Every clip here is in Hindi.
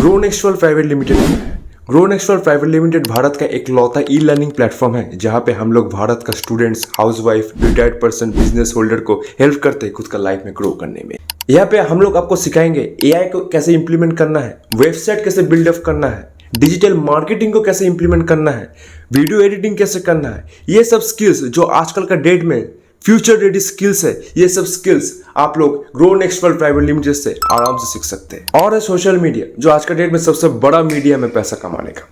ग्रोनेक्सुअल प्राइवेट लिमिटेड क्या है? ग्रोनेक्सुअल प्राइवेट लिमिटेड भारत का एक लौता ई लर्निंग प्लेटफॉर्म है जहां पे हम लोग भारत का students, housewife, retired person, business holder को हेल्प करते हैं खुद का लाइफ में ग्रो करने में। यहाँ पे हम लोग आपको सिखाएंगे एआई को कैसे इंप्लीमेंट करना है, वेबसाइट कैसे बिल्डअप करना है, डिजिटल मार्केटिंग को कैसे इंप्लीमेंट करना है, वीडियो एडिटिंग कैसे करना है। ये सब स्किल्स जो आजकल का डेट में फ्यूचर रेडी स्किल्स है, ये सब स्किल्स आप लोग ग्रोनेक्सुअल प्राइवेट लिमिटेड से आराम से सीख सकते हैं। और है सोशल मीडिया जो आज का डेट में सबसे बड़ा मीडिया में पैसा कमाने का।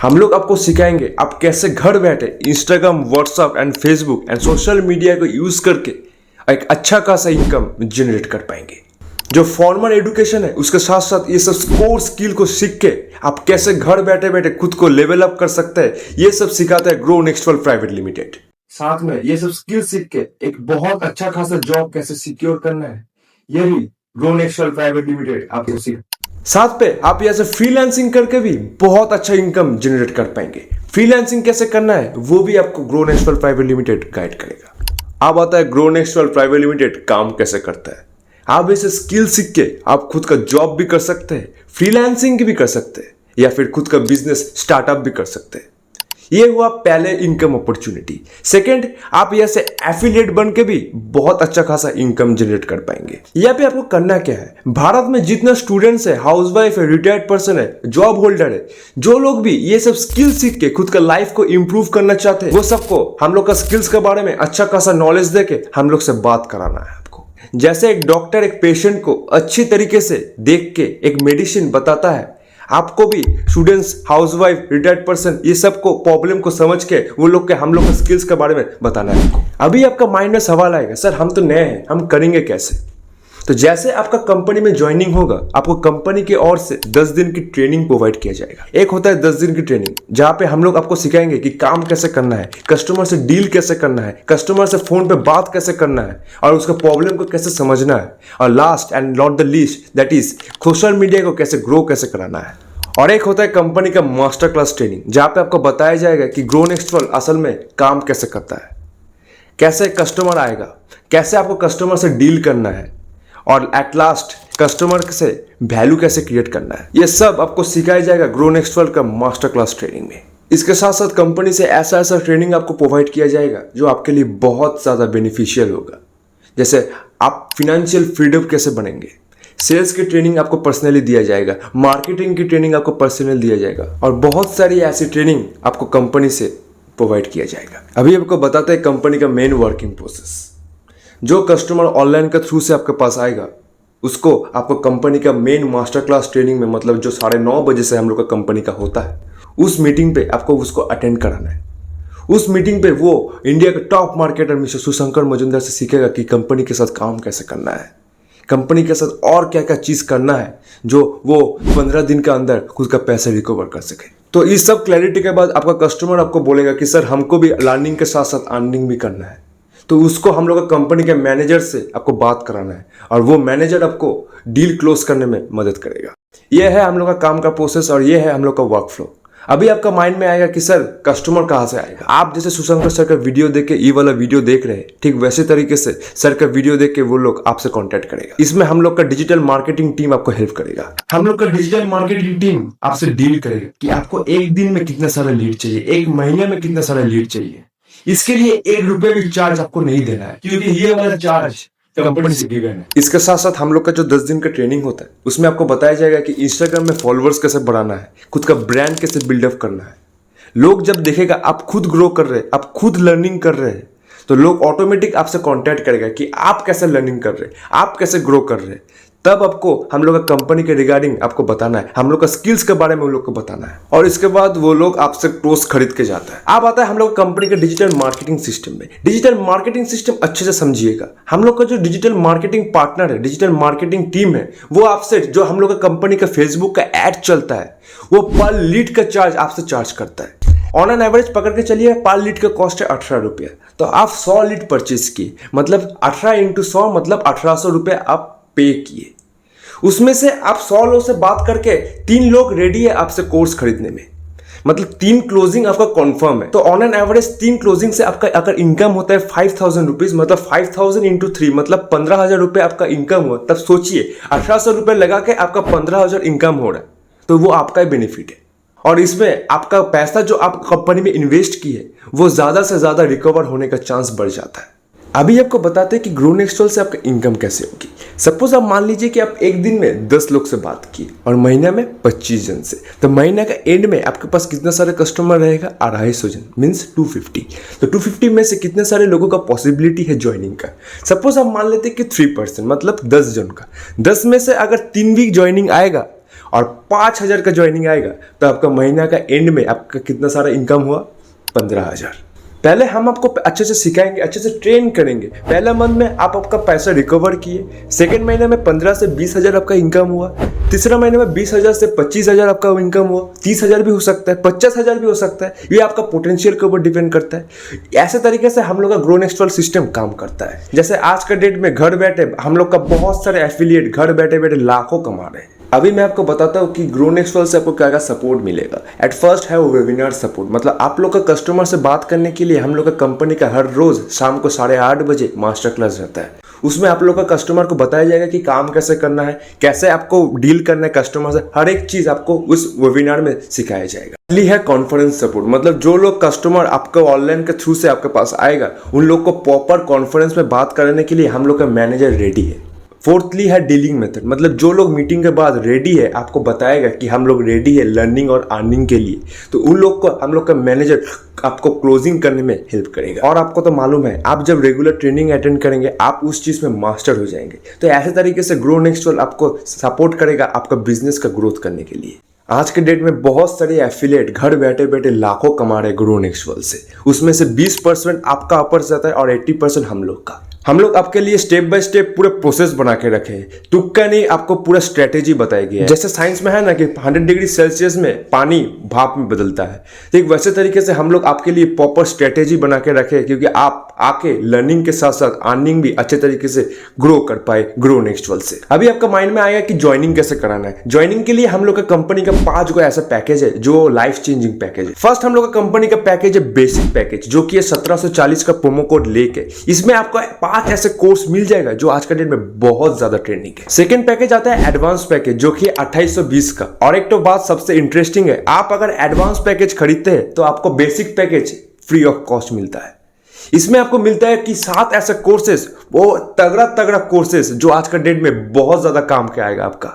हम लोग आपको सिखाएंगे आप कैसे घर बैठे Instagram, WhatsApp and Facebook and social media को यूज करके एक अच्छा खासा इनकम जनरेट कर पाएंगे। जो फॉर्मल एजुकेशन है उसके साथ साथ ये सब कोर स्किल को सीख के आप कैसे घर बैठे बैठे खुद को लेवल अप कर सकते हैं, ये सब सिखाता है ग्रोनेक्सुअल प्राइवेट लिमिटेड। साथ में ये सब स्किल सीख के एक बहुत अच्छा खासा जॉब कैसे सिक्योर करना है, यही ग्रोनेक्सुअल प्राइवेट लिमिटेड आपको सीख। साथ पे आप यहाँ से फ्रीलांसिंग करके भी बहुत अच्छा इनकम जनरेट कर पाएंगे। फ्रीलांसिंग कैसे करना है वो भी आपको ग्रोनेक्सुअल प्राइवेट लिमिटेड गाइड करेगा। अब आता है ग्रोनेक्सुअल प्राइवेट लिमिटेड काम कैसे करता है। आप इसे स्किल सीख के आप खुद का जॉब भी कर सकते हैं, फ्रीलांसिंग भी कर सकते हैं या फिर खुद का बिजनेस स्टार्टअप भी कर सकते हैं। ये हुआ पहले इनकम अपॉर्चुनिटी। सेकंड, आप यहाँ से एफिलिएट बन के भी बहुत अच्छा खासा इनकम जनरेट कर पाएंगे। यहाँ पे आपको करना क्या है, भारत में जितना स्टूडेंट्स है, हाउसवाइफ है, रिटायर्ड पर्सन है, जॉब होल्डर है, जो लोग भी ये सब स्किल सीख के खुद का लाइफ को इंप्रूव करना चाहते हैं, वो सबको हम लोग का स्किल्स के बारे में अच्छा खासा नॉलेज दे के हम लोग से बात कराना है आपको। जैसे एक डॉक्टर एक पेशेंट को अच्छी तरीके से देख के एक मेडिसिन बताता है, आपको भी स्टूडेंट्स, हाउसवाइफ, रिटायर्ड पर्सन, ये सब को प्रॉब्लम को समझ के वो लोग के हम लोग के स्किल्स के बारे में बताना है आपको। अभी आपका माइंड में सवाल आएगा, सर हम तो नए हैं, हम करेंगे कैसे? तो जैसे आपका कंपनी में ज्वाइनिंग होगा, आपको कंपनी की ओर से 10 दिन की ट्रेनिंग प्रोवाइड किया जाएगा। एक होता है 10 दिन की ट्रेनिंग जहां पे हम लोग आपको सिखाएंगे कि काम कैसे करना है, कस्टमर से डील कैसे करना है, कस्टमर से फोन पे बात कैसे करना है और उसका प्रॉब्लम को कैसे समझना है, और last and not the least that is social media को कैसे ग्रो कैसे कराना है। और एक होता है कंपनी का मास्टर क्लास ट्रेनिंग जहां पे आपको बताया जाएगा कि ग्रोनेक्सुअल असल में काम कैसे करता है, कैसे कस्टमर आएगा, कैसे आपको कस्टमर से डील करना है और एट लास्ट कस्टमर से वैल्यू कैसे क्रिएट करना है। ये सब आपको सिखाया जाएगा ग्रोनेक्सुअल का मास्टर क्लास ट्रेनिंग में। इसके साथ साथ कंपनी से ऐसा ऐसा ट्रेनिंग आपको प्रोवाइड किया जाएगा जो आपके लिए बहुत ज़्यादा बेनिफिशियल होगा। जैसे आप फिनेंशियल फ्रीडम कैसे बनेंगे, सेल्स की ट्रेनिंग आपको पर्सनली दिया जाएगा, मार्केटिंग की ट्रेनिंग आपको पर्सनली दिया जाएगा और बहुत सारी ऐसी ट्रेनिंग आपको कंपनी से प्रोवाइड किया जाएगा। अभी आपको बताते हैं कंपनी का मेन वर्किंग प्रोसेस। जो कस्टमर ऑनलाइन के थ्रू से आपके पास आएगा उसको आपको कंपनी का मेन मास्टर क्लास ट्रेनिंग में, मतलब जो 9:30 बजे से हम लोग का कंपनी का होता है, उस मीटिंग पे आपको उसको अटेंड कराना है। उस मीटिंग पे वो इंडिया के टॉप मार्केटर मिस्टर सुशंकर मजुमदार से सीखेगा कि कंपनी के साथ काम कैसे करना है, कंपनी के साथ और क्या क्या चीज़ करना है जो वो 15 दिन के अंदर खुद का पैसा रिकवर कर सके। तो इस सब क्लैरिटी के बाद आपका कस्टमर आपको बोलेगा कि सर हमको भी लर्निंग के साथ साथ अर्निंग भी करना है। तो उसको हम लोग का कंपनी के मैनेजर से आपको बात कराना है और वो मैनेजर आपको डील क्लोज करने में मदद करेगा। ये है हम लोग का काम का प्रोसेस और ये है हम लोग का वर्क फ्लो। अभी आपका माइंड में आएगा कि सर कस्टमर कहाँ से आएगा। आप जैसे सुशंकर सर का वीडियो देख के ये वाला वीडियो देख रहे हैं, ठीक वैसे तरीके से सर का वीडियो देख के वो लोग आपसे कांटेक्ट करेगा। इसमें हम लोग का डिजिटल मार्केटिंग टीम आपको हेल्प करेगा। हम लोग का डिजिटल मार्केटिंग टीम आपसे डील करेगा कि आपको एक दिन में कितना सारा लीड चाहिए, एक महीने में कितना सारा लीड चाहिए। इसके लिए 1 रुपए भी चार्ज आपको नहीं देना है क्योंकि ये वाला चार्ज कंपनी से गिवन है। इसके साथ साथ हम लोग का जो 10 दिन का ट्रेनिंग होता है उसमें आपको बताया जाएगा कि इंस्टाग्राम में फॉलोअर्स कैसे बढ़ाना है, खुद का ब्रांड कैसे बिल्डअप करना है। लोग जब देखेगा आप खुद ग्रो कर रहे हैं, आप खुद लर्निंग कर रहे हैं, तो लोग ऑटोमेटिक आपसे कांटेक्ट करेगा कि आप कैसे लर्निंग कर रहे हैं, आप कैसे ग्रो कर रहे हैं। तब आपको हम लोग का कंपनी के रिगार्डिंग आपको बताना है, हम लोग का स्किल्स के बारे में उन लोग को बताना है और इसके बाद वो लोग आपसे कोर्स खरीद के जाता है। अब आता है हम लोग कंपनी के डिजिटल मार्केटिंग सिस्टम में। डिजिटल मार्केटिंग सिस्टम अच्छे से समझिएगा। हम लोग का जो डिजिटल मार्केटिंग पार्टनर है, डिजिटल मार्केटिंग टीम है, वो आपसे जो हम लोग का कंपनी का फेसबुक का एड चलता है वो पर लीड का चार्ज आपसे चार्ज करता है। ऑन एन एवरेज पकड़ के चलिए पर लीड का कॉस्ट है 18 रुपया। तो आप 100 लीड परचेज किए, मतलब 18 × 100 मतलब 1800 रुपये आप पे किए। उसमें से आप 100 लोग से बात करके 3 लोग रेडी है आपसे कोर्स खरीदने में, मतलब 3 क्लोजिंग आपका कॉन्फर्म है। तो ऑन एन एवरेज 3 क्लोजिंग से आपका अगर इनकम होता है 5000 रुपीज, मतलब 5000 × 3 मतलब 15000 रुपये आपका इनकम हुआ। तब सोचिए 1800 रुपये लगा के आपका 15000 इनकम हो रहा है। तो वो आपका ही बेनिफिट है। और इसमें आपका पैसा जो आप कंपनी में इन्वेस्ट किए वो ज़्यादा से ज़्यादा रिकवर होने का चांस बढ़ जाता है। अभी आपको बताते हैं कि ग्रो नेक्स्ट से आपका इनकम कैसे होगी। सपोज आप मान लीजिए कि आप एक दिन में 10 लोग से बात किए और महीने में 25 जन से, तो महीने का एंड में आपके पास कितना सारे कस्टमर रहेगा? 250 जन, मीन्स 250। तो 250 में से कितने सारे लोगों का पॉसिबिलिटी है ज्वाइनिंग का? सपोज आप मान लेते हैं कि 3%, मतलब 10 जन का। 10 में से अगर 3 वीक ज्वाइनिंग आएगा और 5000 का ज्वाइनिंग आएगा तो आपका महीना का एंड में आपका कितना सारा इनकम हुआ? 15000। पहले हम आपको अच्छे से सिखाएंगे, अच्छे से ट्रेन करेंगे। पहला मंथ में आप आपका पैसा रिकवर किए, सेकेंड महीने में 15 से 20 हजार आपका इनकम हुआ, तीसरा महीने में 20 हजार से 25 हजार आपका इनकम हुआ, 30 हजार भी हो सकता है, 50 हजार भी हो सकता है। ये आपका पोटेंशियल के ऊपर डिपेंड करता है। ऐसे तरीके से हम लोग का ग्रो नेक्स्ट वाला सिस्टम काम करता है। जैसे आज का डेट में घर बैठे हम लोग का बहुत सारे एफिलिएट घर बैठे बैठे लाखों कमा रहे हैं। अभी मैं आपको बताता हूँ कि ग्रो नेक्स्ट से आपको क्या क्या सपोर्ट मिलेगा। एट फर्स्ट है वो वेबिनार सपोर्ट, मतलब आप लोग का कस्टमर से बात करने के लिए हम लोग का कंपनी का हर रोज शाम को 8:30 बजे मास्टर क्लास रहता है। उसमें आप लोग का कस्टमर को बताया जाएगा कि काम कैसे करना है, कैसे आपको डील करना है कस्टमर से, हर एक चीज आपको उस वेबिनार में सिखाया जाएगा। है कॉन्फ्रेंस सपोर्ट, मतलब जो लोग कस्टमर आपको ऑनलाइन के थ्रू से आपके पास आएगा उन लोग को प्रॉपर कॉन्फ्रेंस में बात करने के लिए हम लोग का मैनेजर रेडी है। फोर्थली है डीलिंग मेथड, मतलब जो लोग मीटिंग के बाद रेडी है आपको बताएगा कि हम लोग रेडी है लर्निंग और अर्निंग के लिए, तो उन लोग को हम लोग का मैनेजर आपको क्लोजिंग करने में हेल्प करेगा। और आपको तो मालूम है आप जब रेगुलर ट्रेनिंग अटेंड करेंगे आप उस चीज में मास्टर हो जाएंगे। तो ऐसे तरीके से ग्रो नेक्स्ट आपको सपोर्ट करेगा आपका बिजनेस का ग्रोथ करने के लिए। आज के डेट में बहुत सारे एफिलिएट घर बैठे बैठे लाखों कमा रहे ग्रो नेक्स्ट से। उसमें से 20% आपका अपर जाता है और 80% हम लोग का। हम लोग आपके लिए स्टेप बाय स्टेप पूरे प्रोसेस बना के रखे हैं, तुक्का नहीं, आपको पूरा स्ट्रेटेजी बताई गई है। जैसे साइंस में है ना कि 100 डिग्री सेल्सियस में पानी भाप में बदलता है, तो एक वैसे तरीके से हम लोग आपके लिए प्रॉपर स्ट्रेटेजी बना के रखे हैं, क्योंकि आप आके लर्निंग के साथ साथ अर्निंग भी अच्छे तरीके से ग्रो कर पाए ग्रो नेक्स्ट से। अभी आपका माइंड में आएगा कि ज्वाइनिंग कैसे कराना है। ज्वाइनिंग के लिए हम लोग का कंपनी का 5 गो ऐसा पैकेज है जो लाइफ चेंजिंग पैकेज है। फर्स्ट हम लोग का कंपनी का पैकेज है बेसिक पैकेज, जो कि 1740 का प्रोमो कोड लेके इसमें आपको 5 ऐसे कोर्स मिल जाएगा जो आज का डेट में बहुत ज्यादा ट्रेंडिंग है। सेकंड पैकेज आता है एडवांस पैकेज, जो कि 2820 का। और एक तो बात सबसे इंटरेस्टिंग है, आप अगर एडवांस पैकेज खरीदते हैं तो आपको basic package free of cost मिलता है। इसमें आपको मिलता है कि 7 ऐसे कोर्सेस, वो तगड़ा तगड़ा कोर्सेस जो आज का डेट में बहुत ज्यादा काम के आएगा आपका।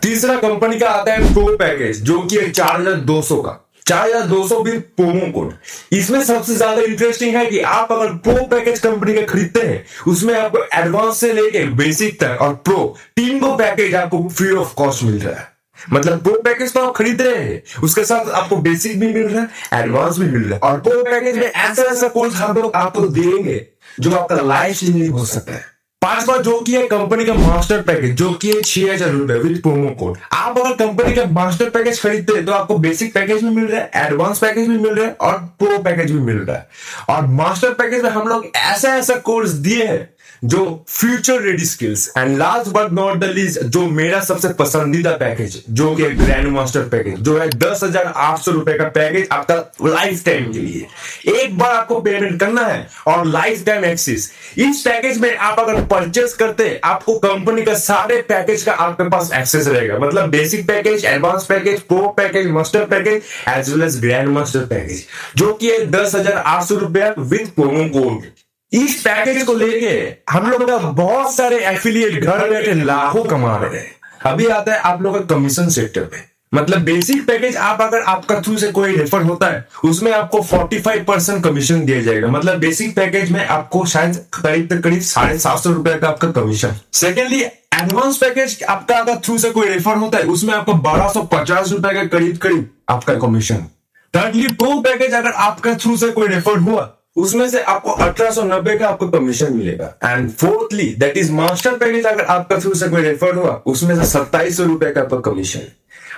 तीसरा कंपनी का आता है प्रो पैकेज, जो कि 4200 का, 4200 भी प्रोमो कोड। इसमें सबसे ज्यादा इंटरेस्टिंग है कि आप अगर प्रो पैकेज कंपनी का खरीदते हैं उसमें आपको एडवांस से लेके बेसिक तक और प्रो 3 गो पैकेज आपको फ्री ऑफ कॉस्ट मिल रहा है। मतलब प्रो पैकेज तो आप खरीद रहे हैं, उसके साथ आपको बेसिक भी मिल रहा है, एडवांस भी मिल रहा है। और प्रो पैकेज में ऐसा ऐसा कोर्स हम लोग आपको देंगे जो आपका लाइफ चेंजिंग हो सकता है। 5वां जो कि है कंपनी का मास्टर पैकेज, जो कि है 6000 रुपए विद प्रोमो कोड। आप अगर कंपनी का मास्टर पैकेज खरीदते हैं तो आपको बेसिक पैकेज भी मिल रहा है, एडवांस पैकेज भी मिल रहा है और प्रो पैकेज भी मिल रहा है। और मास्टर पैकेज में हम लोग ऐसा ऐसा कोर्स दिए हैं जो future ready skills. And last but not the least, जो मेरा सबसे पसंदीदा पैकेज, जो कि ग्रैंड मास्टर पैकेज, जो है 10,800 रुपए का पैकेज आपका लाइफ टाइम के लिए। एक बार आपको पेमेंट करना है और लाइफ टाइम एक्सेस। इस पैकेज में आप अगर परचेस करते हैं आपको कंपनी का सारे पैकेज का आपके पास एक्सेस रहेगा, मतलब basic package, advance package, pro package, master package as well as grand master package, जो कि है 10,800 रुपया विद प्रोमो कोड। इस पैकेज को लेके हम लोग का बहुत सारे एफिलिएट घर बैठे लाखों कमा रहे हैं। अभी आता है आप लोग का कमीशन सेक्टर पे, मतलब बेसिक पैकेज आप अगर आपका थ्रू से कोई रेफर होता है उसमें आपको 45% कमीशन दिया जाएगा। मतलब बेसिक पैकेज में आपको शायद करीब 750 रुपए का आपका कमीशन। सेकेंडली एडवांस पैकेज आपका अगर थ्रू से कोई रेफर होता है उसमें आपको 1250 रुपए का करीब आपका कमीशन। थर्डली प्रो पैकेज अगर आपका थ्रू से कोई रेफर हुआ उसमें से आपको 1890 का आपको कमीशन मिलेगा। And fourthly that is master package, अगर आपका थ्रू से कोई रेफर हुआ उसमें से 2700 रुपए का आपका कमीशन।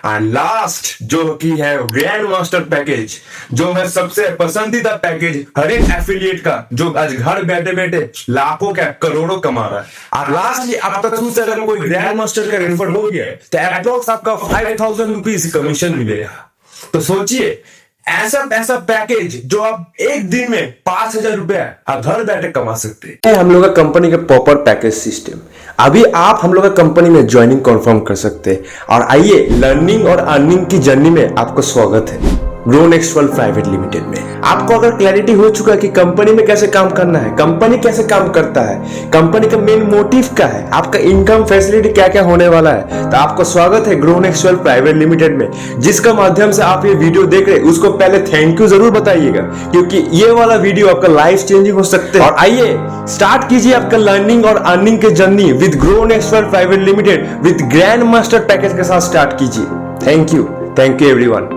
एंड लास्ट जो कि है ग्रैंड मास्टर पैकेज, जो है सबसे पसंदीदा पैकेज हर एक एफिलिएट का, जो आज घर बैठे बैठे लाखों का करोड़ों कमा रहा है। और लास्ट आपका थ्रू से अगर कोई ग्रैंड मास्टर का रेफर हो गया तो एप्रोक्स आपका 5000 रुपीज कमीशन मिलेगा। तो सोचिए ऐसा पैसा पैकेज जो आप एक दिन में 5,000 रुपया आप घर बैठे कमा सकते हैं। हम लोग का कंपनी का प्रॉपर पैकेज सिस्टम। अभी आप हम लोग का कंपनी में ज्वाइनिंग कंफर्म कर सकते हैं और आइए लर्निंग और अर्निंग की जर्नी में आपको स्वागत है grow next world private limited में। आपको अगर क्लैरिटी हो चुका है कि कंपनी में कैसे काम करना है, कंपनी कैसे काम करता है, कंपनी का मेन मोटिव क्या है, आपका इनकम फैसिलिटी क्या क्या होने वाला है, तो आपको स्वागत है grow next world private limited में। जिसका माध्यम से आप ये वीडियो देख रहे हैं उसको पहले थैंक यू जरूर बताइएगा, क्योंकि ये वाला वीडियो आपका लाइफ चेंजिंग हो सकते हैं। और आइए स्टार्ट कीजिए आपका लर्निंग और अर्निंग के journey with grow next world private limited with grand master package के साथ स्टार्ट कीजिए। Thank you everyone.